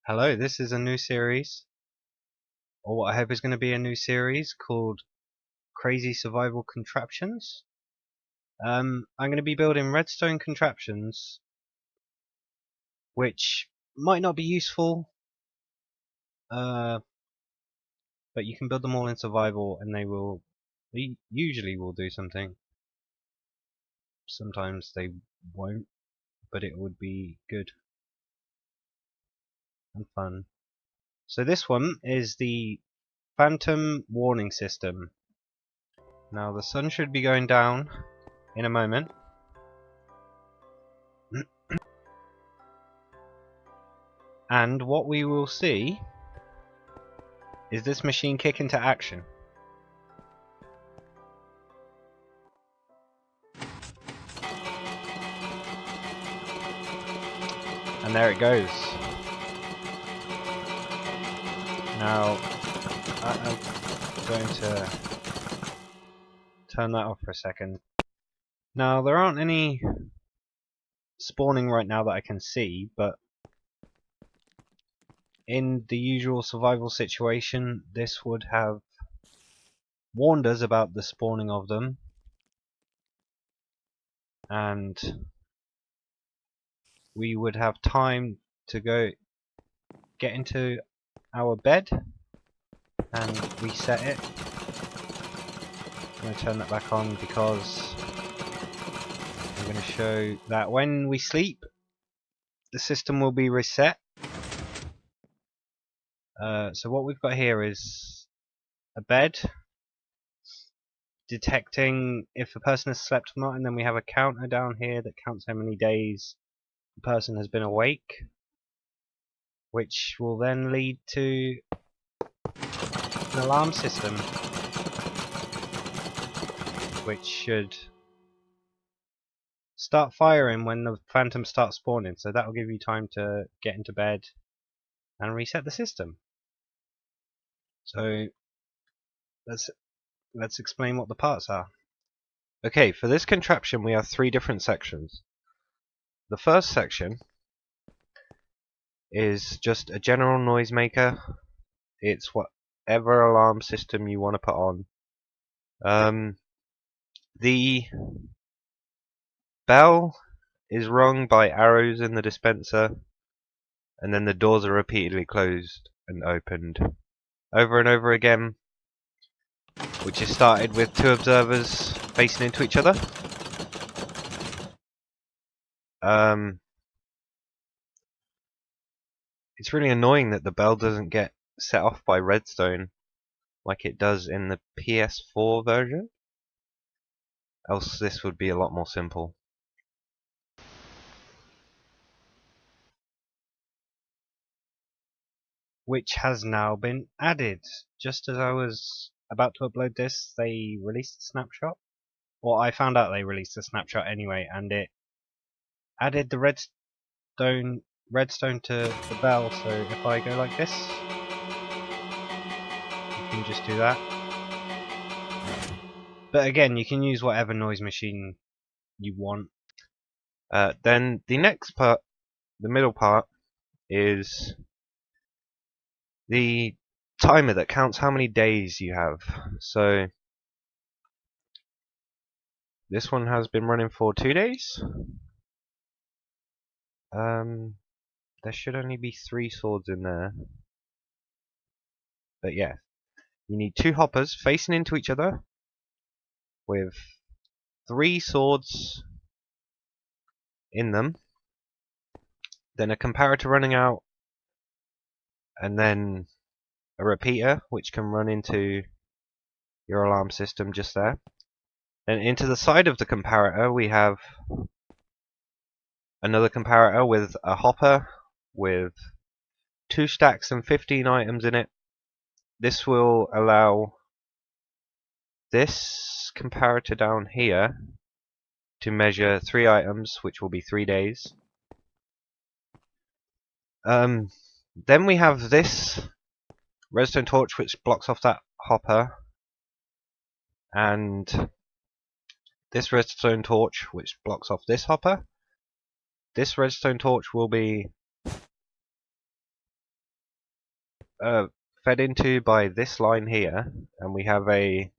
Hello, this is a new series, or what I hope is going to be a new series called Crazy Survival Contraptions. I'm going to be building redstone contraptions, which might not be useful, uh, but you can build them all in survival and they usually will do something. Sometimes they won't, but it would be good and fun. So this one is the Phantom Warning System. Now the sun should be going down in a moment. And what we will see is this machine kick into action. And there it goes. Now, I'm going to turn that off for a second. Now, there aren't any spawning right now that I can see, but in the usual survival situation, this would have warned us about the spawning of them, and we would have time to go get into our bed and reset it. I'm going to turn that back on because I'm going to show that when we sleep, the system will be reset. So what we've got here is a bed detecting if a person has slept or not, and then we have a counter down here that counts how many days the person has been awake, which will then lead to an alarm system, which should start firing when the phantom starts spawning. So that will give you time to get into bed and reset the system. So let's explain what the parts are. Okay, for this contraption we have three different sections. The first section is just a general noisemaker. It's whatever alarm system you want to put on. The bell is rung by arrows in the dispenser, and then the doors are repeatedly closed and opened over and over again, which is started with two observers facing into each other. It's really annoying that the bell doesn't get set off by redstone like it does in the PS4 version, else this would be a lot more simple. Which has now been added. Just as I was about to upload this, they released a snapshot. Well, I found out they released a snapshot anyway, and it added the redstone to the bell. So if I go like this, you can just do that. But again, you can use whatever noise machine you want. Then the next part, the middle part, is the timer that counts how many days you have. So this one has been running for 2 days. There should only be 3 swords in there. But yeah, you need 2 hoppers facing into each other with 3 swords in them, then a comparator running out, and then a repeater which can run into your alarm system just there. Then into the side of the comparator we have another comparator with a hopper with 2 stacks and 15 items in it. This will allow this comparator down here to measure 3 items, which will be 3 days. Then we have this redstone torch which blocks off that hopper, and this redstone torch which blocks off this hopper. This redstone torch will be fed into by this line here, and we have a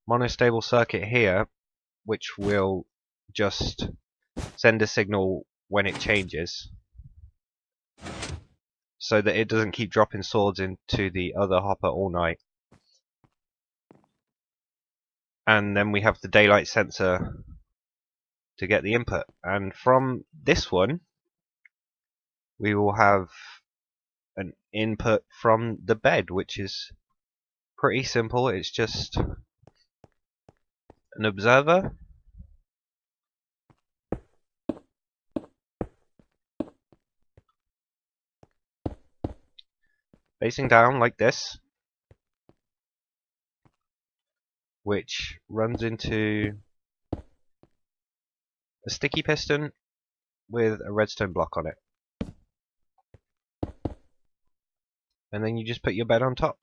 monostable circuit here, which will just send a signal when it changes, so that it doesn't keep dropping swords into the other hopper all night. And then we have the daylight sensor to get the input, and from this one we will have an input from the bed, which is pretty simple. It's just an observer facing down like this, which runs into a sticky piston with a redstone block on it. And then you just put your bed on top.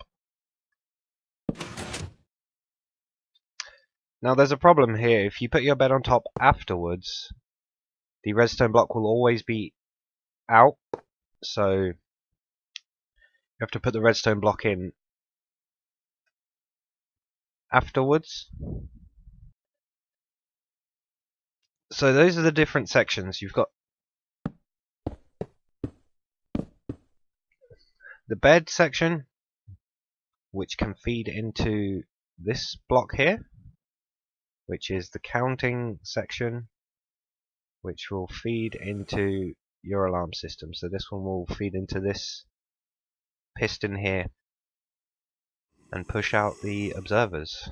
Now there's a problem here. If you put your bed on top afterwards, the redstone block will always be out, so you have to put the redstone block in afterwards. So those are the different sections. You've got the bed section, which can feed into this block here, which is the counting section, which will feed into your alarm system. So this one will feed into this piston here and push out the observers.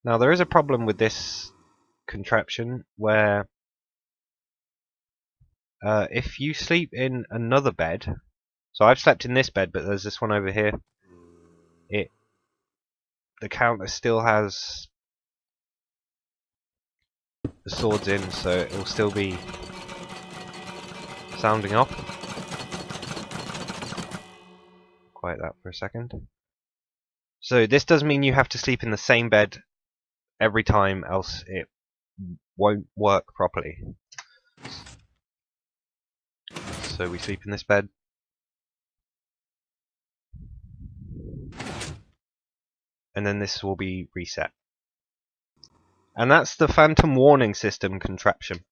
Now there is a problem with this contraption where if you sleep in another bed, so I've slept in this bed, but there's this one over here, the counter still has the swords in, so it will still be sounding off. Quiet that for a second. So this does mean you have to sleep in the same bed every time, else it won't work properly. So we sleep in this bed. And then this will be reset. And that's the phantom warning system contraption.